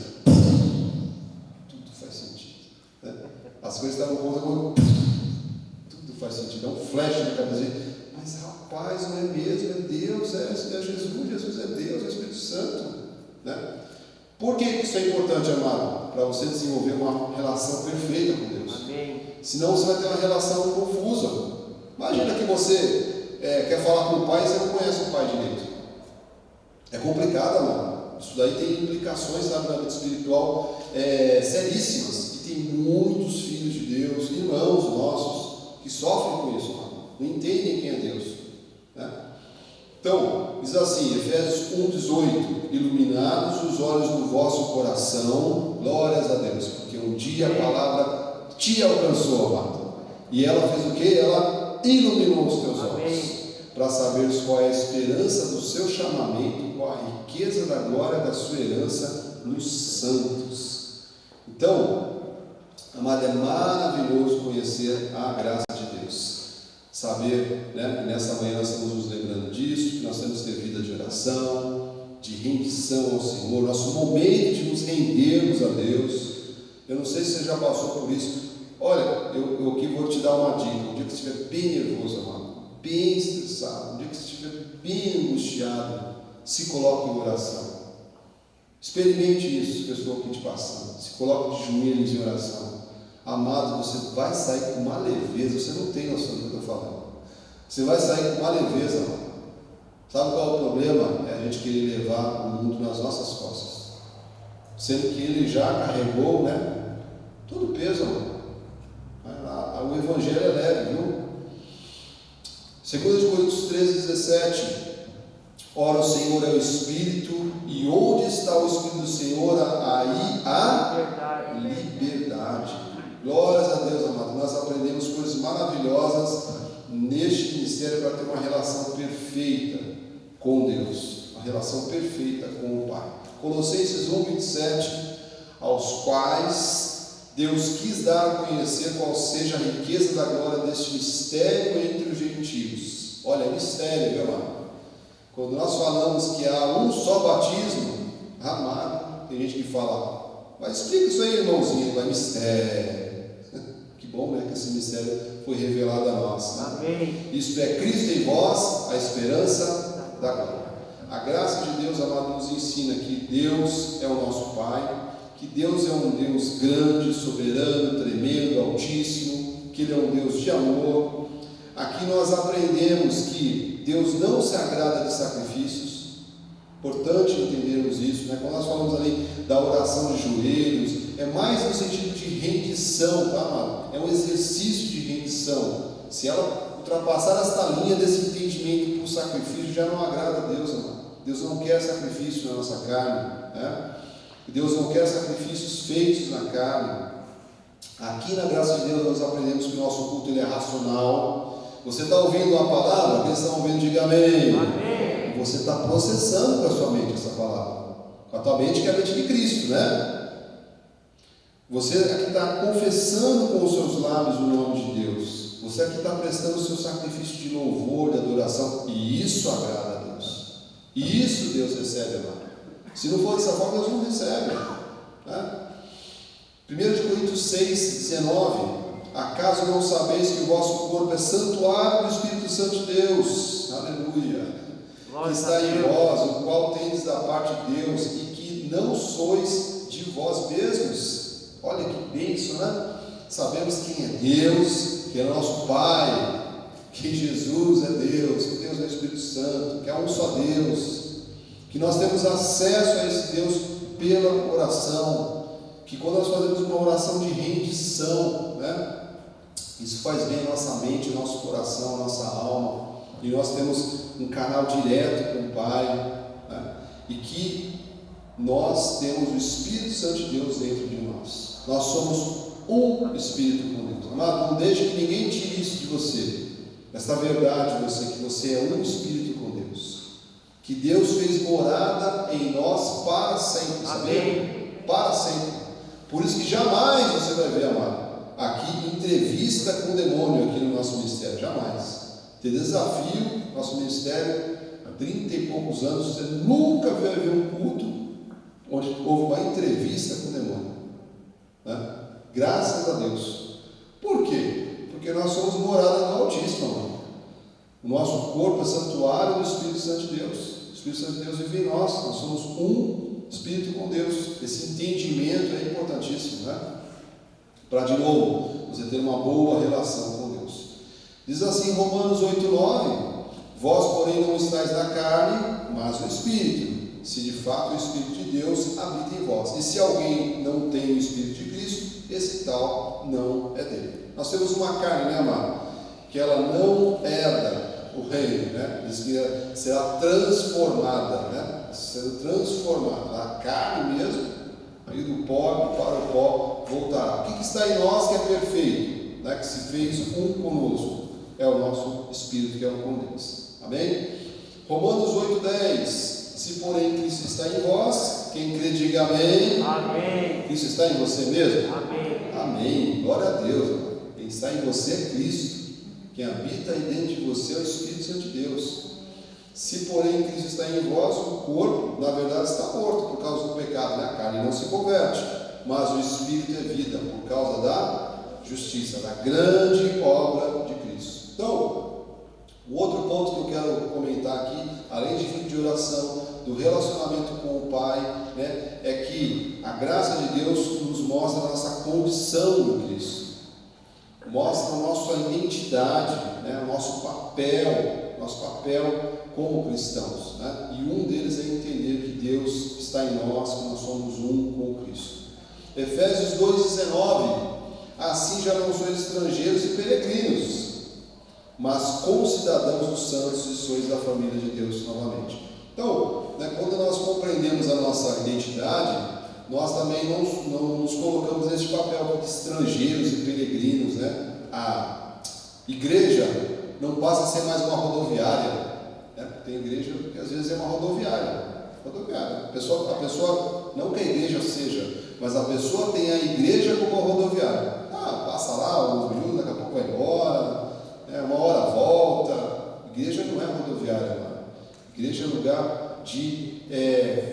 tudo faz sentido, né? As coisas estavam quando tudo faz sentido, é um flash na cabeça, mas rapaz, não é mesmo, é Deus, é Jesus é Deus, é o Espírito Santo, né? Por que isso é importante, amado? Para você desenvolver uma relação perfeita com Deus. Amém. Senão você vai ter uma relação confusa. Imagina que você quer falar com o pai e você não conhece o pai direito. É complicado, amado. Isso daí tem implicações, sabe, na vida espiritual seríssimas. E tem muitos filhos de Deus, irmãos nossos, que sofrem com isso, amado. Não entendem quem é Deus, né? Então, diz assim, Efésios 1,18: iluminados os olhos do vosso coração, glórias a Deus, porque um dia a palavra te alcançou, amado, e ela fez o que? Ela iluminou os teus olhos, para saberes qual é a esperança do seu chamamento, qual a riqueza da glória da sua herança nos santos. Então, amado, é maravilhoso conhecer a graça de Deus, saber, né, que nessa manhã nós estamos nos lembrando disso, que nós temos que ter vida de oração, de rendição ao Senhor, nosso momento de nos rendermos a Deus. Eu não sei se você já passou por isso. Olha, eu aqui vou te dar uma dica. Um dia que você estiver bem nervoso, amado, bem estressado, um dia que você estiver bem angustiado, se coloque em oração. Experimente isso que eu estou aqui te passando. Se coloque de joelhos em oração. Amado, você vai sair com uma leveza. Você não tem noção do que eu estou falando. Você vai sair com uma leveza, amado. Sabe qual é o problema? É a gente querer levar o mundo nas nossas costas, sendo que ele já carregou, né, todo o peso, amado. O evangelho é leve, viu? 2 Coríntios 13:17: ora, o Senhor é o Espírito, e onde está o Espírito do Senhor, aí há liberdade. Glórias a Deus, amado. Nós aprendemos coisas maravilhosas neste ministério para ter uma relação perfeita com Deus, uma relação perfeita com o Pai. Colossenses 1:27: aos quais Deus quis dar a conhecer qual seja a riqueza da glória deste mistério entre os gentios. Olha, é mistério, meu amado. Quando nós falamos que há um só batismo, amado, tem gente que fala, mas explica isso aí, irmãozinho, é mistério. Que bom, né, que esse mistério foi revelado a nós. Né? Amém. Isto é Cristo em vós, a esperança da glória. A graça de Deus, amado, nos ensina que Deus é o nosso Pai, que Deus é um Deus grande, soberano, tremendo, altíssimo, que Ele é um Deus de amor. Aqui nós aprendemos que Deus não se agrada de sacrifícios. Importante entendermos isso, né? Quando nós falamos ali da oração de joelhos, é mais no sentido de rendição, tá, amado? É um exercício de rendição. Se ela ultrapassar esta linha desse entendimento por sacrifício, já não agrada a Deus, amado. Deus não quer sacrifício na nossa carne, né? Deus não quer sacrifícios feitos na carne. Aqui na graça de Deus nós aprendemos que o nosso culto ele é racional. Você está ouvindo a palavra? Quem está ouvindo, diga amém. Amém. Você está processando com a sua mente essa palavra, com a tua mente que é a mente de Cristo, né? Você aqui está confessando com os seus lábios o nome de Deus. Você aqui está prestando o seu sacrifício de louvor, de adoração, e isso agrada a Deus. E isso Deus recebe, amado. Se não for dessa forma, Deus não recebe, né? 1 Coríntios 6:19: acaso não sabeis que o vosso corpo é santuário do Espírito Santo de Deus, aleluia, que está em vós, o qual tendes da parte de Deus, e que não sois de vós mesmos? Olha que bênção, né? Sabemos quem é Deus, que é nosso Pai, que Jesus é Deus, que Deus é o Espírito Santo, que há um só Deus, que nós temos acesso a esse Deus pela oração, que quando nós fazemos uma oração de rendição, né, isso faz bem a nossa mente, o nosso coração, a nossa alma, e nós temos um canal direto com o Pai, né, e que nós temos o Espírito Santo de Deus dentro de nós. Nós somos um Espírito com Deus. Amado, não deixe que ninguém tire isso de você, esta verdade de você, que você é um Espírito com Deus, que Deus fez morada em nós para sempre, sabe? Para sempre. Por isso que jamais você vai ver, amado, aqui entrevista com o demônio aqui no nosso ministério, jamais. Te desafio, nosso ministério, há 30 e poucos anos, você nunca vai ver um culto onde houve uma entrevista com o demônio, né? Graças a Deus. Por quê? Porque nós somos morada do Altíssimo, amado. O nosso corpo é santuário do Espírito Santo de Deus. O Espírito Santo de Deus vive em nós. Nós somos um Espírito com Deus. Esse entendimento é importantíssimo, né? Para, de novo, você ter uma boa relação com Deus. Diz assim em Romanos 8:9: vós, porém, não estáis na carne, mas no Espírito, se de fato o Espírito de Deus habita em vós. E se alguém não tem o Espírito de Cristo, esse tal não é dele. Nós temos uma carne, né, amado? Que ela não herda o reino, né? Diz que será transformada, né? Será transformada, a carne mesmo, aí do pó para o pó voltará. O que está em nós que é perfeito, né? Que se fez um conosco, é o nosso Espírito que é um com Deus. Amém? Romanos 8:10. Se porém Cristo está em vós, quem crê diga amém. Amém. Cristo está em você mesmo? Amém. Amém. Glória a Deus. Quem está em você é Cristo. Quem habita aí dentro de você é o Espírito Santo de Deus. Se porém Cristo está em vós, o corpo, na verdade, está morto por causa do pecado, né? A carne não se converte, mas o Espírito é vida por causa da justiça, da grande obra de Cristo. Então, o outro ponto que eu quero comentar aqui, além de vida de oração, do relacionamento com o Pai, né, é que a graça de Deus nos mostra a nossa condição em Cristo, mostra a nossa identidade, né, o nosso papel como cristãos, né? E um deles é entender que Deus está em nós, que nós somos um com Cristo. Efésios 2:19. Assim já não sois estrangeiros e peregrinos, mas concidadãos dos santos e sois da família de Deus novamente. Então, né, quando nós compreendemos a nossa identidade, nós também não nos colocamos nesse papel de estrangeiros e peregrinos, né? A igreja não passa a ser mais uma rodoviária, né? Tem igreja que às vezes é uma rodoviária. A pessoa, não que a igreja seja, mas a pessoa tem a igreja como rodoviária. Passa lá alguns minutos, daqui a pouco vai embora, uma hora volta. Igreja não é rodoviária, mano. Igreja é lugar de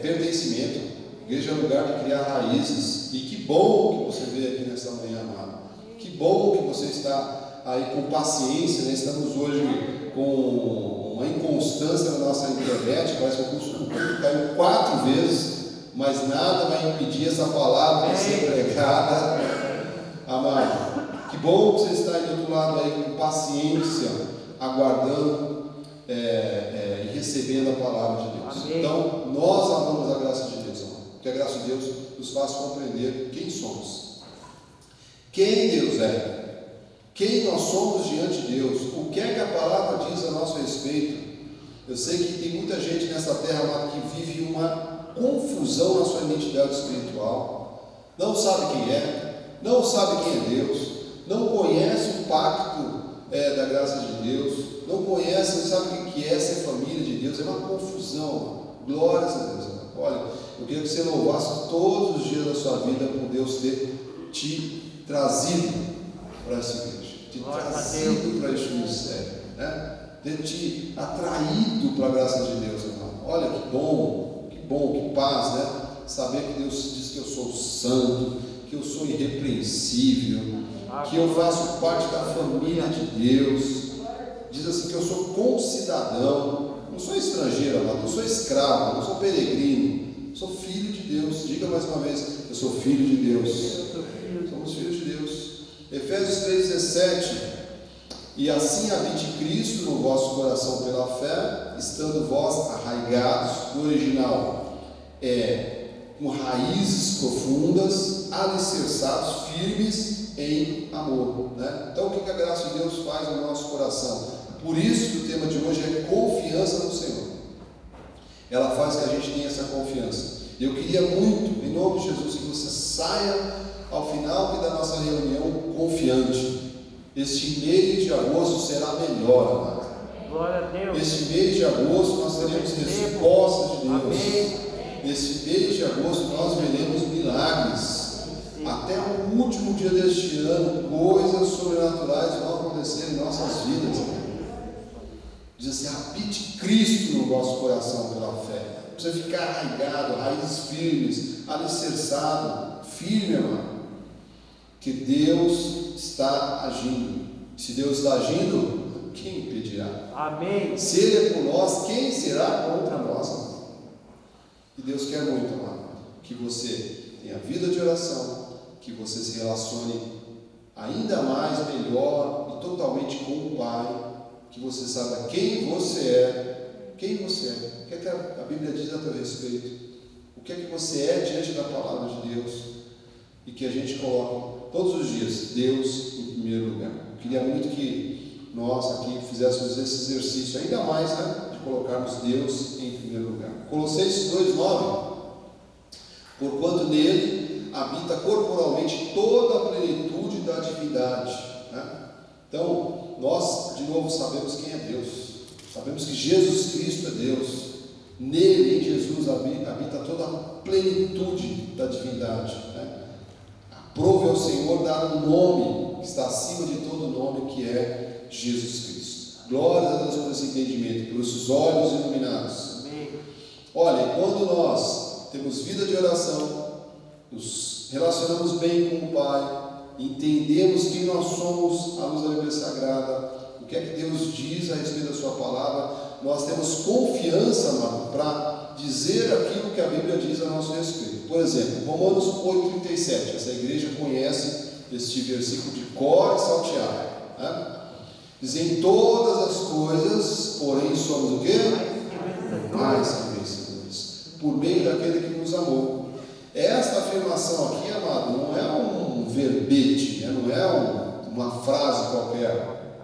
pertencimento. Igreja é lugar de criar raízes. E que bom que você veio aqui nessa manhã, amado. Que bom que você está aí com paciência, né? Estamos hoje com uma inconstância na nossa internet. Parece que o curso caiu 4 vezes, mas nada vai impedir essa palavra de ser pregada. Amado, que bom que você está aí do outro lado aí com paciência, aguardando e recebendo a palavra de Deus. Amém. Então, nós amamos a graça de Deus, amado, porque a graça de Deus nos faz compreender quem somos, quem Deus é, quem nós somos diante de Deus, o que é que a palavra diz a nosso respeito. Eu sei que tem muita gente nessa terra, amado, que vive uma confusão na sua identidade espiritual, não sabe quem é, não sabe quem é Deus, não conhece o pacto da graça de Deus, não conhece, não sabe o que é ser família de Deus. É uma confusão. Glórias a Deus. Olha, eu queria que você louvasse todos os dias da sua vida por Deus ter te trazido para essa igreja, te trazido para este ministério, né? Ter te atraído para a graça de Deus, irmão. Olha que bom, que paz, né? Saber que Deus diz que eu sou santo, que eu sou irrepreensível, que eu faço parte da família de Deus. Diz assim que eu sou concidadão, não sou estrangeiro, amado, não sou escravo, não sou peregrino, sou filho de Deus. Diga mais uma vez, eu sou filho de Deus. Somos filhos de Deus. Efésios 3:17. E assim habite Cristo no vosso coração pela fé, estando vós arraigados, no original com raízes profundas, alicerçados, firmes em amor, né? Então, o que a graça de Deus faz no nosso coração? Por isso que o tema de hoje é confiança no Senhor. Ela faz que a gente tenha essa confiança. Eu queria muito, em nome de Jesus, que você saia ao final da nossa reunião confiante. Este mês de agosto será melhor, amado. Glória a Deus. Este mês de agosto nós teremos respostas de Deus. Amém. Nesse mês de agosto nós veremos milagres. Até o último dia deste ano, coisas sobrenaturais vão acontecer em nossas vidas. Diz assim: habite Cristo no vosso coração pela fé. Precisa ficar arraigado, raízes firmes, alicerçado, firme, amado. Que Deus está agindo. Se Deus está agindo, quem impedirá? Amém. Se Ele é por nós, quem será contra nós, amado? E Deus quer muito, amado, que você tenha vida de oração, que você se relacione ainda mais, melhor e totalmente com o Pai, que você saiba quem você é, o que é que a Bíblia diz a teu respeito, o que é que você é diante da palavra de Deus, e que a gente coloque todos os dias Deus em primeiro lugar. Eu queria muito que nós aqui fizéssemos esse exercício ainda mais, né, de colocarmos Deus em primeiro lugar. Colossenses 2,9: porquanto nele habita corporalmente toda a plenitude da divindade, né? Então, nós de novo sabemos quem é Deus, sabemos que Jesus Cristo é Deus, nele, em Jesus, habita toda a plenitude da divindade, né? Aprove ao Senhor dar um nome que está acima de todo nome, que é Jesus Cristo. Glória a Deus por esse entendimento, por esses olhos iluminados. Amém. Olha, quando nós temos vida de oração, nos relacionamos bem com o Pai, entendemos quem nós somos à luz da Bíblia Sagrada, o que é que Deus diz a respeito da sua palavra, nós temos confiança, amado, para dizer aquilo que a Bíblia diz a nosso respeito. Por exemplo, Romanos 8,37, essa igreja conhece este versículo de cor e salteado, né? Diz: em todas as coisas, porém, somos o quê? Mais que vencedores, por meio daquele que nos amou. Esta afirmação aqui, amado, não é um verbete, né? Não é uma frase qualquer,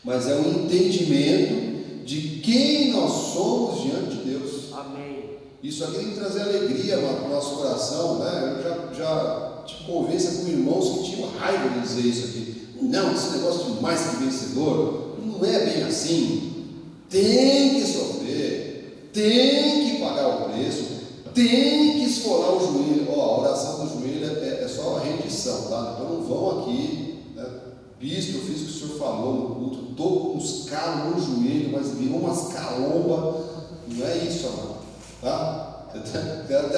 mas é um entendimento de quem nós somos diante de Deus. Amém. Isso aqui tem que trazer alegria para o nosso coração, né? Eu já te convença com irmãos que tinham raiva de dizer isso aqui. Não, esse negócio de mais que vencedor não é bem assim. Tem que sofrer, tem que pagar o preço, tem que esfolar o joelho. A oração do joelho é só a rendição, tá? Então não vão aqui, né? Bispo, eu fiz o que o senhor falou no culto, estou com uns calos no joelho, mas virou umas calombas. Não é isso, amado, tá?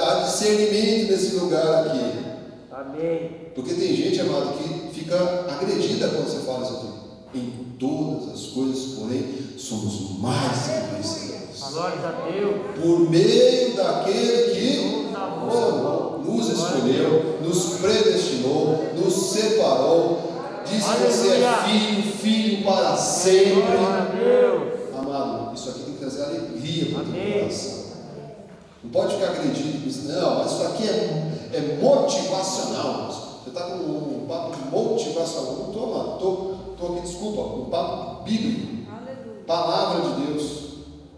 Há discernimento nesse lugar aqui. Amém. Porque tem gente, amado, que fica agredida quando você fala isso aqui. Em todas as coisas, porém, somos mais que vencedores. Glória a Deus. Por meio daquele que Nos amou, nos escolheu, nos predestinou, nos separou. Diz que você é filho para sempre. Glória a Deus. Amado, isso aqui tem que trazer alegria para o teu Amém. coração. Não pode ficar agredido com isso, não, mas isso aqui é motivacional. Você está com um papo motivacional. Não estou, amado, estou aqui, desculpa, um papo bíblico. Aleluia. Palavra de Deus,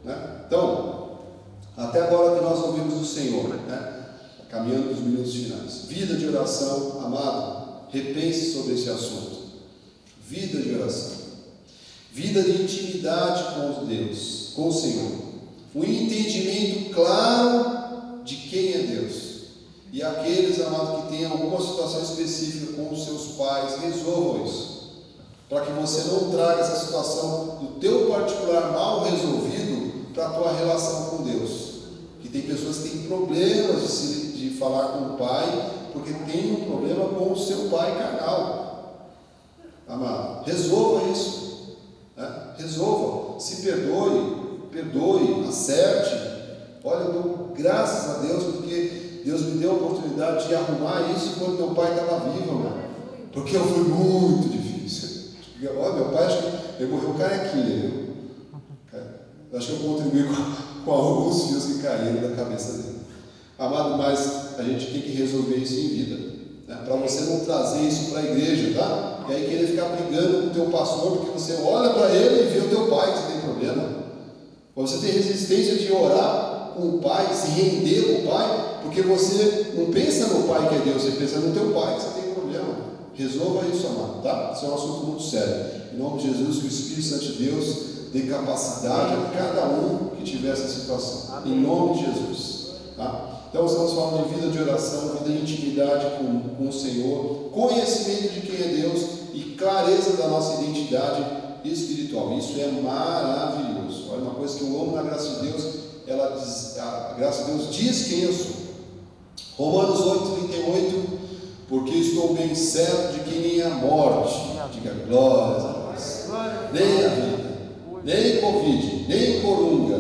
né? Então, até agora que nós ouvimos do Senhor, né? Caminhando para os minutos finais. Vida de oração, amado, repense sobre esse assunto. Vida de oração, vida de intimidade com Deus, com o Senhor, um entendimento claro de quem é Deus. E aqueles, amados, que têm alguma situação específica com os seus pais, resolvam isso, para que você não traga essa situação do teu particular mal resolvido para a tua relação com Deus. Que tem pessoas que têm problemas de falar com o pai, porque tem um problema com o seu pai carnal. Amado, resolva isso, né? Resolva, se perdoe, acerte. Olha, eu dou graças a Deus, porque Deus me deu a oportunidade de arrumar isso quando meu pai estava vivo, amado. Porque foi muito difícil. Olha, meu pai, acho que ele morreu carequinha, viu? Eu acho que eu contribuí com alguns fios que caíram da cabeça dele. Amado, mas a gente tem que resolver isso em vida, né? Para você não trazer isso para a igreja, tá? E aí querer ficar brigando com o teu pastor, porque você olha para ele e vê o teu pai que você tem problema. Você tem resistência de orar com o pai, se render com o pai, porque você não pensa no pai que é Deus, você pensa no teu pai que você tem problema. Resolva isso, amado, tá? Isso é um assunto muito sério. Em nome de Jesus, que o Espírito Santo de Deus dê capacidade a cada um que tiver essa situação. Amém. Em nome de Jesus, tá? Então estamos falando de vida de oração, vida de intimidade com o Senhor, conhecimento de quem é Deus e clareza da nossa identidade espiritual. Isso é maravilhoso. Olha, uma coisa que eu amo na graça de Deus, a graça de Deus diz quem eu sou. Romanos 8,38: porque estou bem certo de que nem a morte, diga glórias a Deus, nem a vida, nem Covid, nem corunga,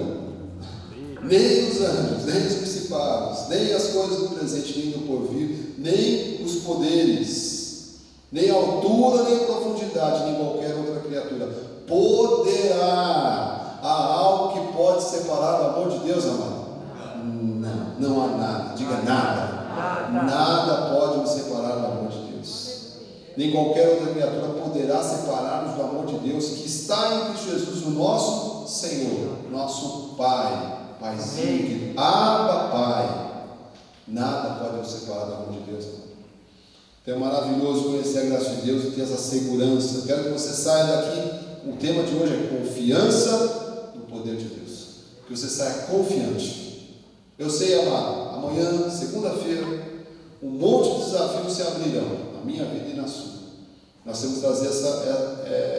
nem os anjos, nem os principados, nem as coisas do presente, nem do porvir, nem os poderes, nem altura, nem profundidade, nem qualquer outra criatura poderá. Há algo que pode separar do amor de Deus, amado? Não há nada. Diga nada. Nada pode me separar do amor de Deus. nem qualquer outra criatura poderá separar-nos do amor de Deus que está em Cristo Jesus, o nosso Senhor, nosso Pai, Paizinho, Abba Pai. Nada pode nos separar do amor de Deus. Então é maravilhoso conhecer a graça de Deus e ter essa segurança. Eu quero que você saia daqui. O tema de hoje é confiança no poder de Deus. Que você saia confiante. Eu sei, amado, amanhã, segunda-feira, um monte de desafios se abrirão na minha vida e na sua. Nós temos que trazer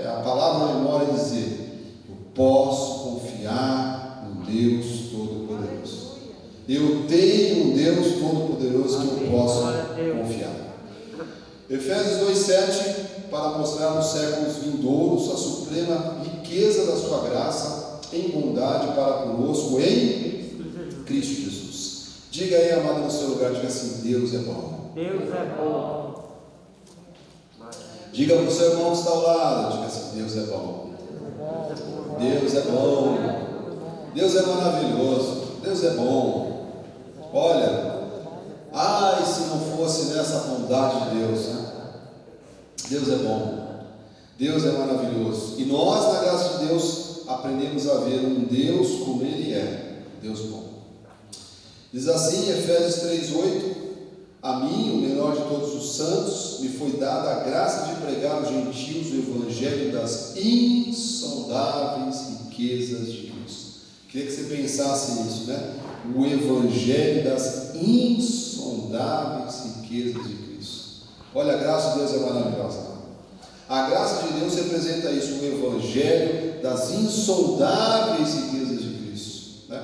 a palavra na memória e dizer: eu posso confiar no Deus Todo-Poderoso. Eu tenho um Deus Todo-Poderoso que eu posso confiar. Efésios 2,7, para mostrar nos séculos vindouros a suprema riqueza da sua graça em bondade para conosco em Cristo Jesus. Diga aí, amado, no seu lugar, diga assim: Deus é bom. Deus é bom. Diga para o seu irmão que está ao lado, diga assim: Deus é bom. Deus é bom. Deus é maravilhoso. Deus é bom. Olha, ai, se não fosse nessa bondade de Deus, né? Deus é bom. Deus é maravilhoso. E nós, na graça de Deus, aprendemos a ver um Deus como Ele é, Deus bom. Diz assim, Efésios 3,8: a mim, o menor de todos os santos, me foi dada a graça de pregar aos gentios o evangelho das insondáveis riquezas de Cristo. Queria que você pensasse nisso, né? O evangelho das insondáveis riquezas de Cristo. Olha, a graça de Deus é maravilhosa. A graça de Deus representa isso, o evangelho das insondáveis riquezas de Cristo, né?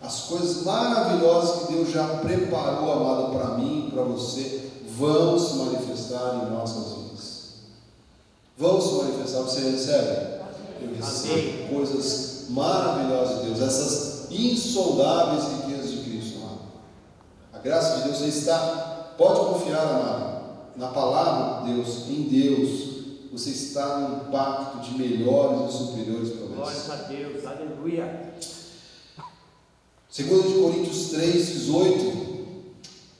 As coisas maravilhosas que Deus já preparou, amado, para mim e para você, vão se manifestar em nossas vidas. Vão se manifestar. Você recebe? Eu recebo coisas maravilhosas de Deus, essas insondáveis riquezas de Cristo, amado. A graça de Deus está, pode confiar, amado, na palavra de Deus, em Deus. Você está num pacto de melhores e superiores promessas. Glória a Deus, aleluia. 2 Coríntios 3,18: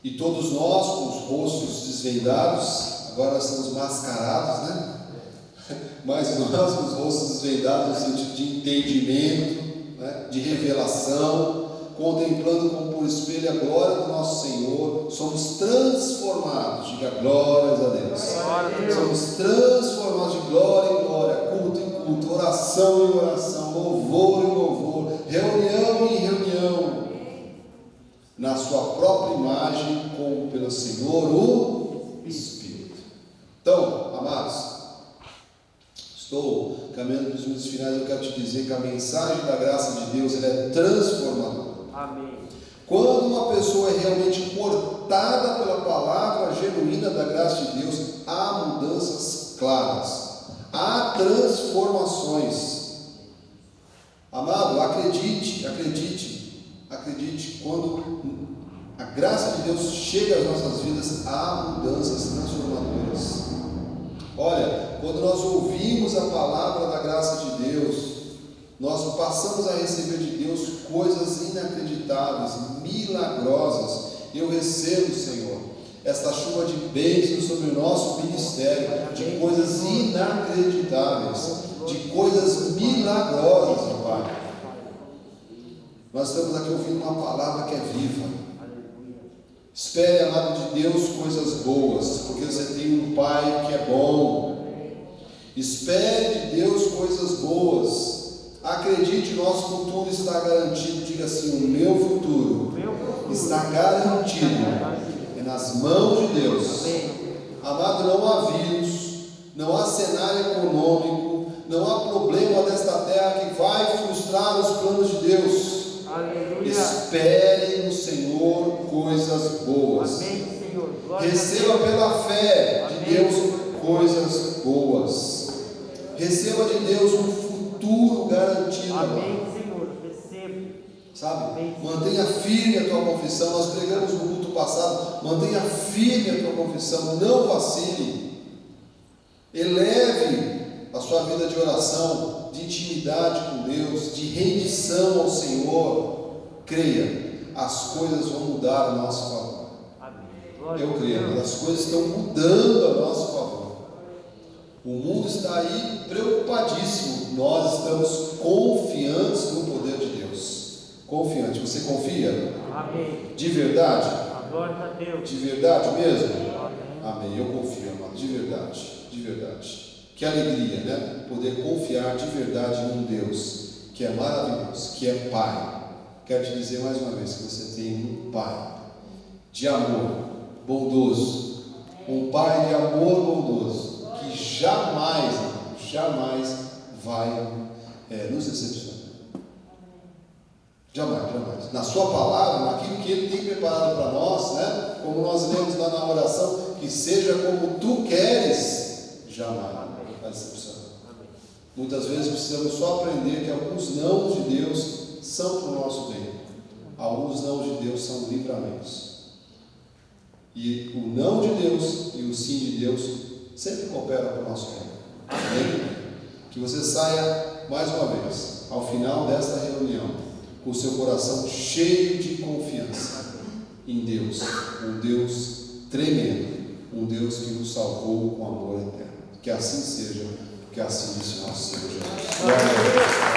e todos nós com os rostos desvendados, agora nós estamos mascarados, né? Mas nós com os rostos desvendados no sentido de entendimento, né? De revelação, contemplando como por espelho a glória do nosso Senhor, somos transformados, diga glórias a Deus. Somos transformados de glória em glória, culto em culto, oração em oração, louvor em louvor, reunião em reunião, na sua própria imagem, como pelo Senhor o Espírito. Então, amados, estou caminhando para os minutos finais. Eu quero te dizer que a mensagem da graça de Deus, ela é transformadora. Amém. Quando uma pessoa é realmente cortada pela palavra genuína da graça de Deus, há mudanças claras, há transformações. Amado, acredite, quando a graça de Deus chega às nossas vidas, há mudanças transformadoras. Olha, quando nós ouvimos a palavra da graça de Deus, nós passamos a receber de Deus coisas inacreditáveis, milagrosas. Eu recebo, Senhor, esta chuva de bênçãos sobre o nosso ministério, de coisas inacreditáveis, de coisas milagrosas, meu Pai. Nós estamos aqui ouvindo uma palavra que é viva. Espere, amado de Deus, coisas boas, porque você tem um Pai que é bom. Espere de Deus coisas boas. Acredite, nosso futuro está garantido. Diga assim: o meu futuro está garantido, é nas mãos de Deus. Amado, não há vírus, não há cenário econômico, não há problema desta terra que vai frustrar os planos de Deus. Aleluia. Espere no Senhor coisas boas. Amém, Senhor. Receba pela fé de Deus coisas boas. Receba de Deus um futuro garantido. Amém, Senhor. Recebo. Sabe? Amém. Mantenha firme a tua confissão. Nós pregamos no culto passado. Mantenha firme a tua confissão. Não vacile. Eleve a sua vida de oração, de intimidade com Deus, de rendição ao Senhor. Creia, as coisas vão mudar a nosso favor. Amém. Eu creio, as coisas estão mudando a nosso favor. O mundo está aí preocupadíssimo. Nós estamos confiantes no poder de Deus. Confiante. Você confia? Amém. De verdade? Glória a Deus. De verdade mesmo? Amém. Amém. Eu confio, amado. De verdade. De verdade. Que alegria, né? Poder confiar de verdade num Deus que é maravilhoso, que é Pai. Quero te dizer mais uma vez que você tem um Pai de amor bondoso, um Pai de amor bondoso, que jamais vai nos decepcionar. Jamais. Na sua palavra, naquilo que Ele tem preparado para nós, né? Como nós lemos lá na oração, que seja como Tu queres, jamais vai decepcionar. Muitas vezes precisamos só aprender que alguns não de Deus são para o nosso bem. Alguns não de Deus são livramentos. E o não de Deus e o sim de Deus sempre cooperam para o nosso bem. Amém? Que você saia mais uma vez, ao final desta reunião, com o seu coração cheio de confiança em Deus, um Deus tremendo, um Deus que nos salvou com amor eterno. Que assim seja, que assim disse nosso Senhor Jesus. Glória a Deus.